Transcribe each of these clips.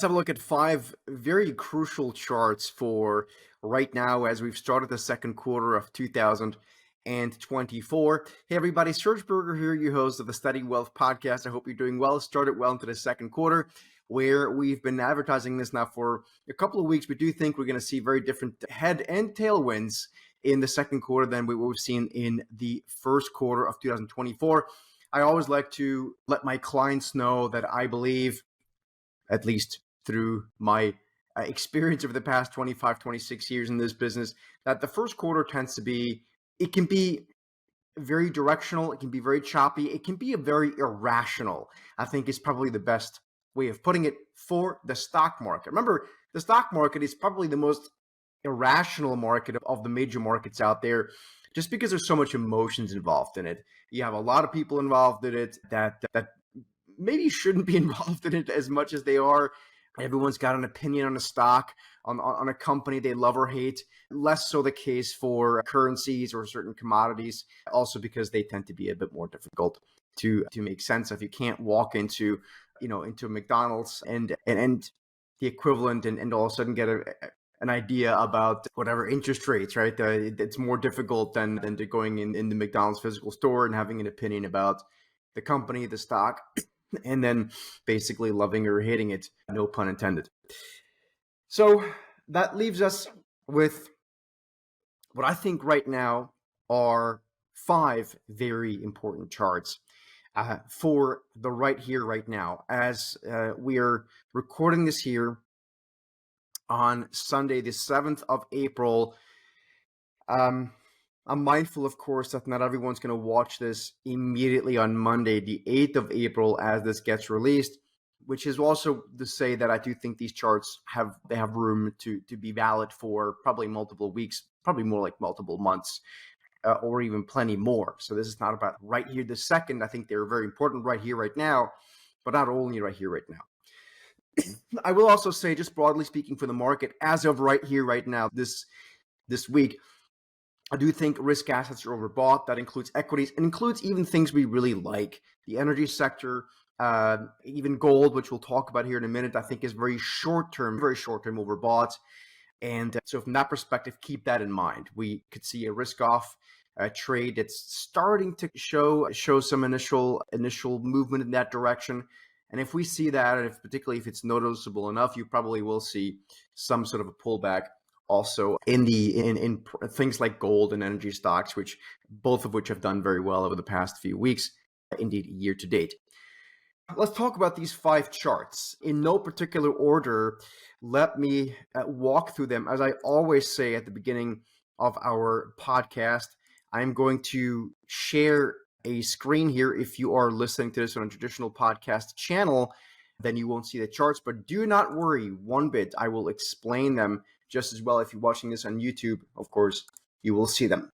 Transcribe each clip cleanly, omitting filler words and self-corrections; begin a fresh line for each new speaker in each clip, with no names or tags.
Let's have a look at five very crucial charts for right now as we've started the second quarter of 2024. Hey everybody, Serge Berger here, your host of the Study Wealth podcast. I hope you're doing well. Started well into the second quarter where we've been advertising this now for a couple of weeks. We do think we're going to see very different head and tailwinds in the second quarter than what we've seen in the first quarter of 2024. I always like to let my clients know that I believe, at least through my experience over the past 25, 26 years in this business, that the first quarter tends to be, it can be very directional, it can be very choppy, it can be a very irrational, I think is probably the best way of putting it for the stock market. Remember, the stock market is probably the most irrational market of the major markets out there, just because there's so much emotions involved in it. You have a lot of people involved in it that maybe shouldn't be involved in it as much as they are. Everyone's got an opinion on a stock, on a company they love or hate. Less so the case for currencies or certain commodities, also because they tend to be a bit more difficult to make sense of. You can't walk into a McDonald's and the equivalent and all of a sudden get an idea about whatever interest rates, right? It's more difficult than going in the McDonald's physical store and having an opinion about the company, the stock, and then basically loving or hating it, no pun intended. So that leaves us with what I think right now are five very important charts for the right here, right now, as we are recording this here on Sunday, the 7th of April. I'm mindful, of course, that not everyone's going to watch this immediately on Monday, the 8th of April, as this gets released, which is also to say that I do think these charts have room to be valid for probably multiple weeks, probably more like multiple months, or even plenty more. So this is not about right here this second. I think they're very important right here, right now, but not only right here, right now. I will also say, just broadly speaking for the market, as of right here, right now, this week, I do think risk assets are overbought. That includes equities. It includes even things we really like. The energy sector, even gold, which we'll talk about here in a minute, I think is very short-term overbought. And so from that perspective, keep that in mind. We could see a risk-off trade that's starting to show some initial movement in that direction. And if we see that, and particularly if it's noticeable enough, you probably will see some sort of a pullback also in things like gold and energy stocks, both of which have done very well over the past few weeks, indeed year to date. Let's talk about these five charts in no particular order. Let me walk through them. As I always say at the beginning of our podcast, I'm going to share a screen here. If you are listening to this on a traditional podcast channel, then you won't see the charts, but do not worry one bit. I will explain them just as well. If you're watching this on YouTube, of course, you will see them.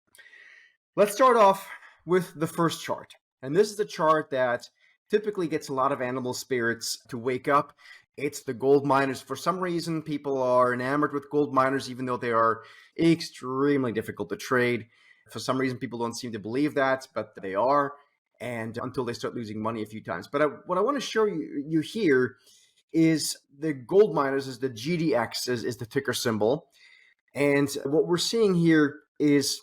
Let's start off with the first chart. And this is the chart that typically gets a lot of animal spirits to wake up. It's the gold miners. For some reason, people are enamored with gold miners, even though they are extremely difficult to trade. For some reason, people don't seem to believe that, but they are, and until they start losing money a few times. But what I want to show you here is the gold miners, is the GDX, is the ticker symbol. And what we're seeing here is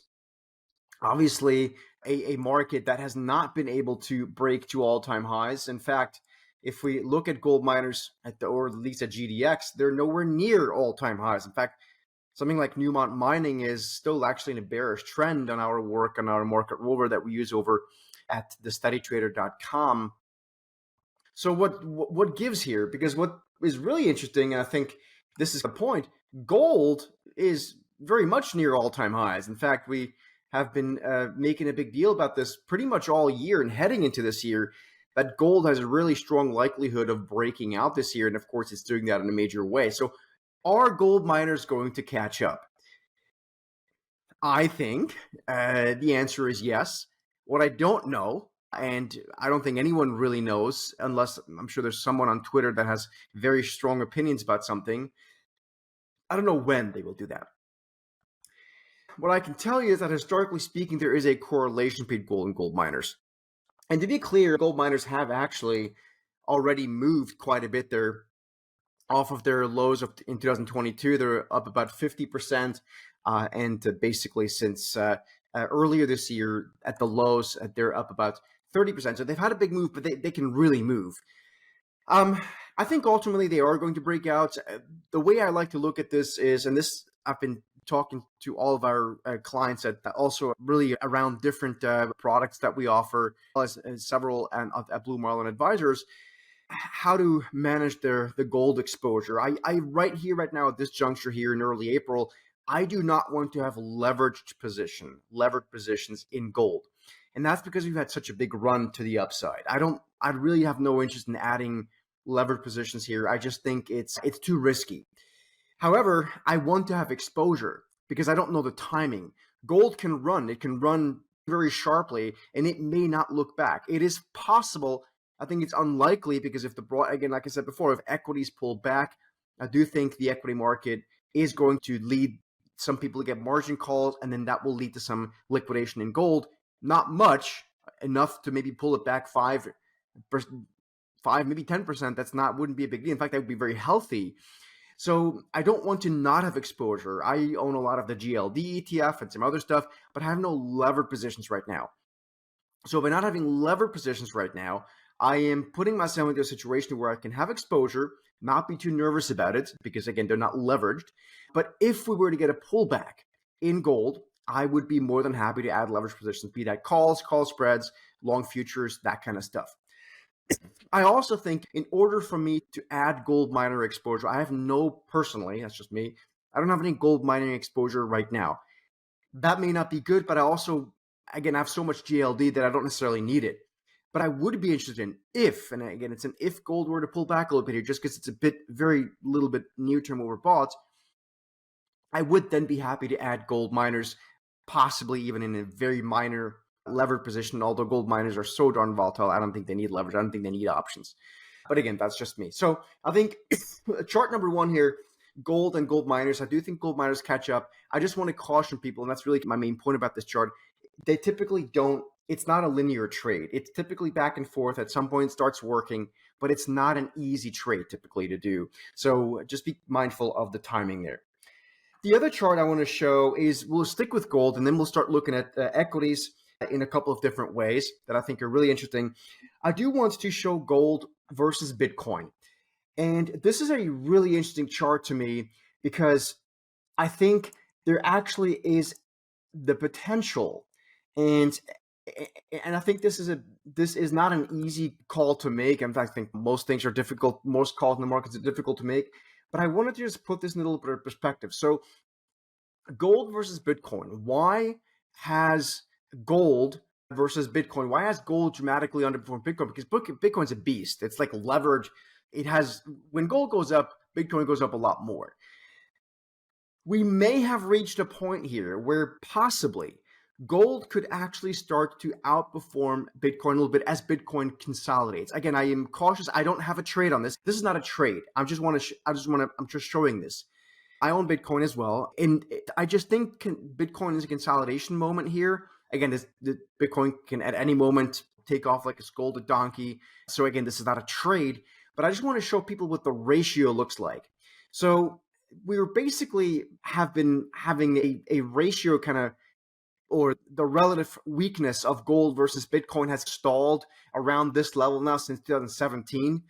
obviously a market that has not been able to break to all-time highs. In fact, if we look at gold miners, or at least at GDX, they're nowhere near all-time highs. In fact, something like Newmont Mining is still actually in a bearish trend on our work, on our market rover that we use over at thestudytrader.com. So what gives here? Because what is really interesting, and I think this is the point, gold is very much near all-time highs. In fact, we have been making a big deal about this pretty much all year and heading into this year, that gold has a really strong likelihood of breaking out this year. And of course, it's doing that in a major way. So are gold miners going to catch up? I think the answer is yes. What I don't know, and I don't think anyone really knows, unless I'm sure there's someone on Twitter that has very strong opinions about something, I don't know when they will do that. What I can tell you is that historically speaking, there is a correlation between gold and gold miners. And to be clear, gold miners have actually already moved quite a bit there off of their lows in 2022. They're up about 50%. And basically since earlier this year at the lows, they're up about 30%. So they've had a big move, but they can really move. I think ultimately they are going to break out. The way I like to look at this is, and this I've been talking to all of our clients at also really around different products that we offer, as several at Blue Marlin Advisors, how to manage the gold exposure. I right here, right now at this juncture here in early April, I do not want to have leveraged positions in gold. And that's because we've had such a big run to the upside. I really have no interest in adding levered positions here. I just think it's too risky. However, I want to have exposure because I don't know the timing. Gold can run. It can run very sharply, and it may not look back. It is possible. I think it's unlikely because again, like I said before, if equities pull back, I do think the equity market is going to lead some people to get margin calls, and then that will lead to some liquidation in gold. Not much, enough to maybe pull it back 5, maybe 10%. Wouldn't be a big deal. In fact, that would be very healthy. So I don't want to not have exposure. I own a lot of the GLD ETF and some other stuff, but I have no levered positions right now. So by not having levered positions right now, I am putting myself into a situation where I can have exposure, not be too nervous about it, because again, they're not leveraged. But if we were to get a pullback in gold, I would be more than happy to add leverage positions, be that calls, call spreads, long futures, that kind of stuff. I also think in order for me to add gold miner exposure, personally, that's just me, I don't have any gold mining exposure right now. That may not be good, but I also, again, I have so much GLD that I don't necessarily need it. But I would be interested in and again, it's an if gold were to pull back a little bit here, just because it's very little bit near-term overbought, I would then be happy to add gold miners, possibly even in a very minor levered position. Although gold miners are so darn volatile, I don't think they need leverage. I don't think they need options. But again, that's just me. So I think chart number 1 here, gold and gold miners. I do think gold miners catch up. I just want to caution people, and that's really my main point about this chart. They typically don't. It's not a linear trade. It's typically back and forth. At some point, it starts working, but it's not an easy trade typically to do. So just be mindful of the timing there. The other chart I want to show is, we'll stick with gold, and then we'll start looking at equities in a couple of different ways that I think are really interesting. I do want to show gold versus Bitcoin. And this is a really interesting chart to me because I think there actually is the potential, and I think this is not an easy call to make. In fact, I think most things are difficult. Most calls in the markets are difficult to make. But I wanted to just put this in a little bit of perspective. So gold versus Bitcoin. Why has gold versus Bitcoin? Why has gold dramatically underperformed Bitcoin? Because Bitcoin's a beast. It's like leverage. When gold goes up, Bitcoin goes up a lot more. We may have reached a point here where possibly gold could actually start to outperform Bitcoin a little bit as Bitcoin consolidates. Again, I am cautious. I don't have a trade on this. This is not a trade. I'm just showing this. I own Bitcoin as well, and I just think Bitcoin is a consolidation moment here. Again, the Bitcoin can at any moment take off like a scolded donkey. So again, this is not a trade, but I just want to show people what the ratio looks like. So we basically have been having a ratio kind of, or the relative weakness of gold versus Bitcoin has stalled around this level now since 2017.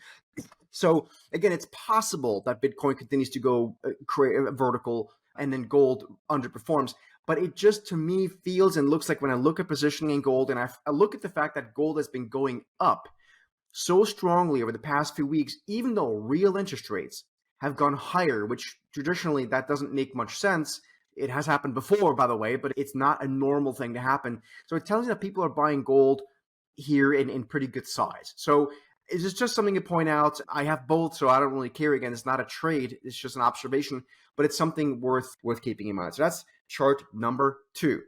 So again, it's possible that Bitcoin continues to go vertical and then gold underperforms. But it just, to me, feels and looks like, when I look at positioning in gold, and I look at the fact that gold has been going up so strongly over the past few weeks, even though real interest rates have gone higher, which traditionally that doesn't make much sense. It has happened before, by the way, but it's not a normal thing to happen. So it tells you that people are buying gold here in pretty good size. So it's just something to point out. I have both, so I don't really care. Again, it's not a trade. It's just an observation, but it's something worth keeping in mind. So that's chart number 2.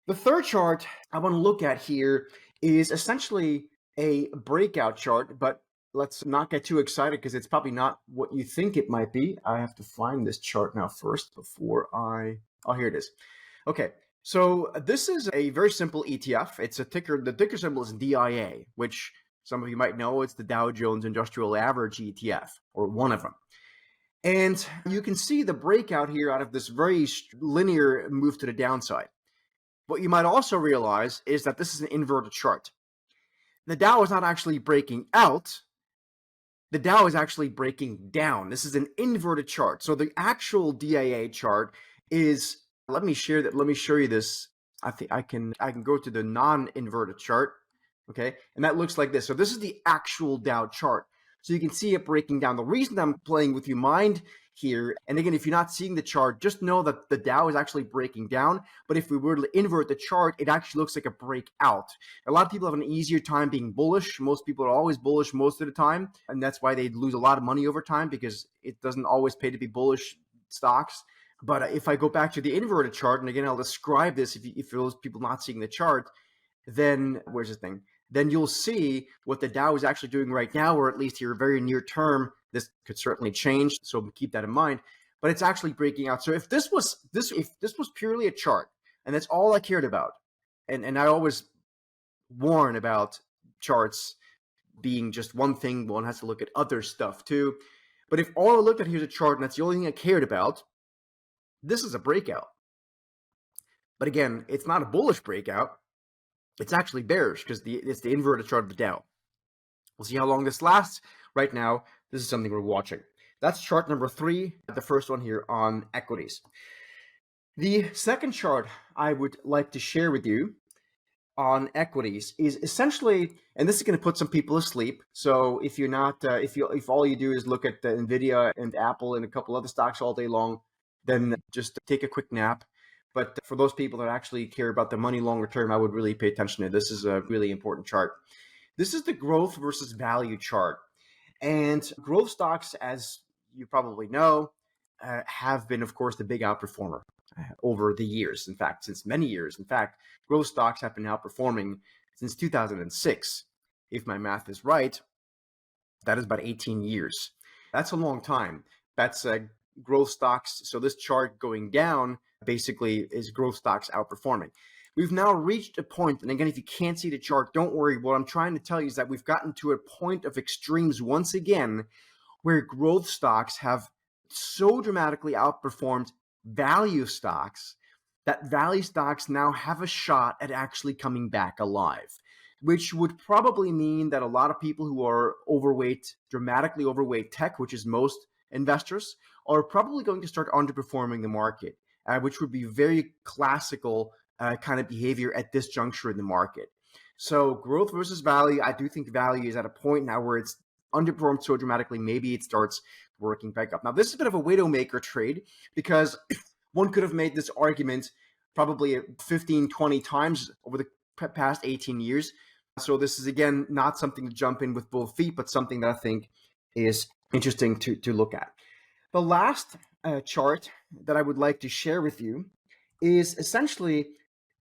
The third chart I want to look at here is essentially a breakout chart, but let's not get too excited because it's probably not what you think it might be. I have to find this chart now first before oh, here it is. Okay, so this is a very simple ETF. It's the ticker symbol is DIA, which Some of you might know it's the Dow Jones Industrial Average ETF, or one of them. And you can see the breakout here out of this very linear move to the downside. What you might also realize is that this is an inverted chart. The Dow is not actually breaking out. The Dow is actually breaking down. This is an inverted chart. So the actual DIA chart is, let me show you this. I think I can go to the non-inverted chart. Okay, and that looks like this. So this is the actual Dow chart. So you can see it breaking down. The reason I'm playing with your mind here, and again, if you're not seeing the chart, just know that the Dow is actually breaking down. But if we were to invert the chart, it actually looks like a breakout. A lot of people have an easier time being bullish. Most people are always bullish most of the time, and that's why they lose a lot of money over time, because it doesn't always pay to be bullish stocks. But if I go back to the inverted chart, and again, I'll describe this if those people not seeing the chart, then where's the thing? Then you'll see what the Dow is actually doing right now, or at least here very near term. This could certainly change, so keep that in mind. But it's actually breaking out. So if this was purely a chart, and that's all I cared about, and I always warn about charts being just one thing, one has to look at other stuff too. But if all I looked at here is a chart, and that's the only thing I cared about, this is a breakout. But again, it's not a bullish breakout. It's actually bearish because it's the inverted chart of the Dow. We'll see how long this lasts. Right now, this is something we're watching. That's chart number 3, the first one here on equities. The second chart I would like to share with you on equities is essentially, and this is going to put some people asleep. So if you're not, if all you do is look at Nvidia and Apple and a couple other stocks all day long, then just take a quick nap. But for those people that actually care about the money longer term, I would really pay attention to this. This is a really important chart. This is the growth versus value chart. And growth stocks, as you probably know, have been, of course, the big outperformer over the years. In fact, since many years. In fact, growth stocks have been outperforming since 2006. If my math is right, that is about 18 years. That's a long time. That's growth stocks. So this chart going down basically is growth stocks outperforming. We've now reached a point, and again, if you can't see the chart, don't worry. What I'm trying to tell you is that we've gotten to a point of extremes once again, where growth stocks have so dramatically outperformed value stocks that value stocks now have a shot at actually coming back alive, which would probably mean that a lot of people who are overweight, dramatically overweight tech, which is most investors, are probably going to start underperforming the market, which would be very classical kind of behavior at this juncture in the market. So growth versus value, I do think value is at a point now where it's underperformed so dramatically, maybe it starts working back up. Now, this is a bit of a widowmaker trade because one could have made this argument probably 15, 20 times over the past 18 years. So this is, again, not something to jump in with both feet, but something that I think is interesting to look at. The last chart that I would like to share with you is essentially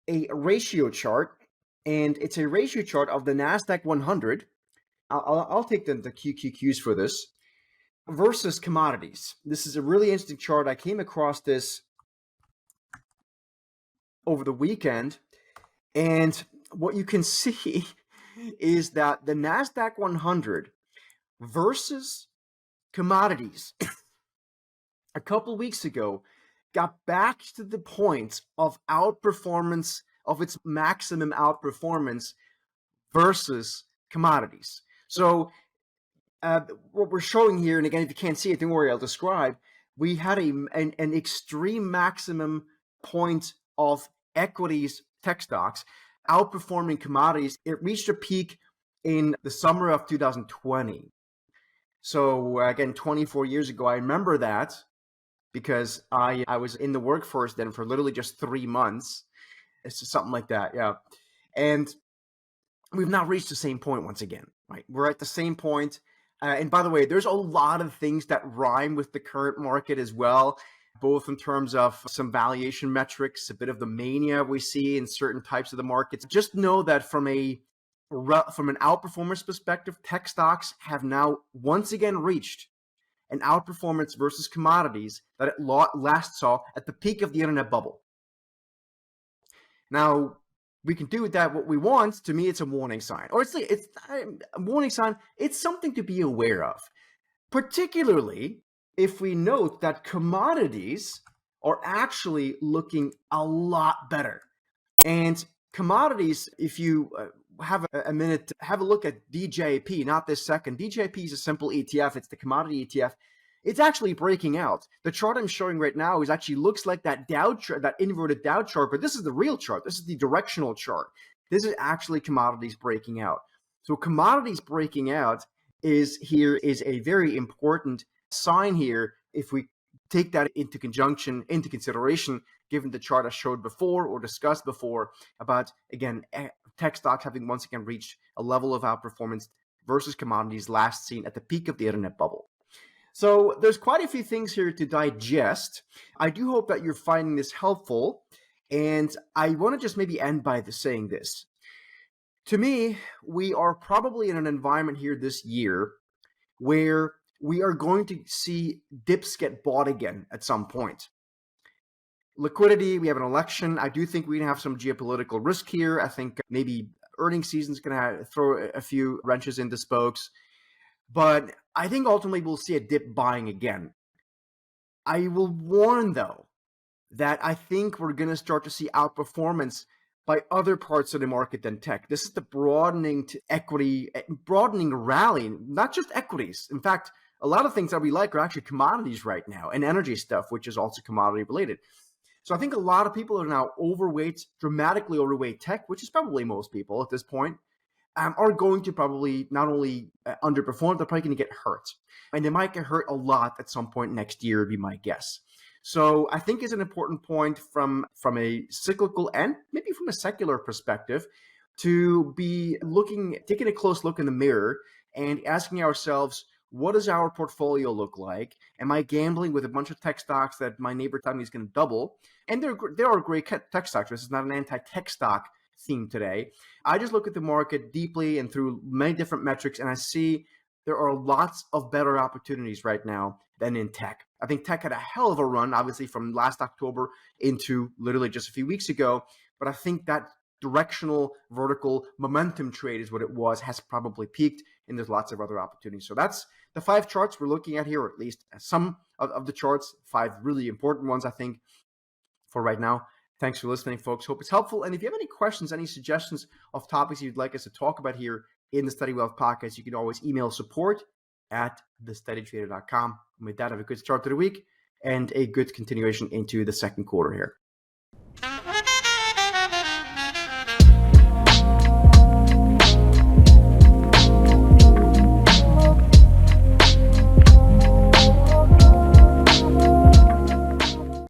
a ratio chart, and it's a ratio chart of the NASDAQ 100. I'll take the QQQs for this, versus commodities. This is a really interesting chart. I came across this over the weekend, and what you can see is that the NASDAQ 100 versus commodities a couple weeks ago got back to the point of outperformance, of its maximum outperformance versus commodities. So what we're showing here, and again, if you can't see it, don't worry, I'll describe. We had an extreme maximum point of equities, tech stocks, outperforming commodities. It reached a peak in the summer of 2020. So again, 24 years ago, I remember that because I was in the workforce then for literally just 3 months. It's just something like that, yeah. And we've now reached the same point once again, right? We're at the same point. And by the way, there's a lot of things that rhyme with the current market as well, both in terms of some valuation metrics, a bit of the mania we see in certain types of the markets. Just know that from an outperformance perspective, tech stocks have now once again reached an outperformance versus commodities that it last saw at the peak of the internet bubble. Now, we can do with that what we want. To me, it's a warning sign, or it's a warning sign. It's something to be aware of, particularly if we note that commodities are actually looking a lot better. And commodities, if you have a minute, have a look at DJP, not this second. DJP is a simple ETF. It's the commodity ETF. It's actually breaking out. The chart I'm showing right now is actually looks like that Dow chart, that inverted Dow chart, but this is the real chart. This is the directional chart. This is actually commodities breaking out. So commodities breaking out is a very important sign here. If we take that into consideration, given the chart I showed before or discussed before about, again, tech stocks having once again reached a level of outperformance versus commodities last seen at the peak of the internet bubble. So there's quite a few things here to digest. I do hope that you're finding this helpful. And I want to just maybe end by saying this. To me, we are probably in an environment here this year where we are going to see dips get bought again at some point. Liquidity, we have an election. I do think we're going to have some geopolitical risk here. I think maybe earnings season is going to throw a few wrenches into spokes. But I think ultimately we'll see a dip buying again. I will warn, though, that I think we're going to start to see outperformance by other parts of the market than tech. This is the broadening to equity, broadening rally, not just equities. In fact, a lot of things that we like are actually commodities right now, and energy stuff, which is also commodity related. So I think a lot of people are now dramatically overweight tech, which is probably most people at this point, are going to probably not only underperform, they're probably going to get hurt. And they might get hurt a lot at some point next year, would be my guess. So I think it's an important point from a cyclical and maybe from a secular perspective to be taking a close look in the mirror and asking ourselves, what does our portfolio look like? Am I gambling with a bunch of tech stocks that my neighbor told me is going to double? And there are great tech stocks. This is not an anti-tech stock theme today. I just look at the market deeply and through many different metrics, and I see there are lots of better opportunities right now than in tech. I think tech had a hell of a run, obviously, from last October into literally just a few weeks ago. But I think that directional vertical momentum trade is what it was, has probably peaked, and there's lots of other opportunities. So that's the 5 charts we're looking at here, or at least some of the charts, 5 really important ones, I think, for right now. Thanks for listening, folks. Hope it's helpful. And if you have any questions, any suggestions of topics you'd like us to talk about here in the Steady Wealth podcast, you can always email support@thesteadytrader.com. And with that, have a good start to the week and a good continuation into the second quarter here.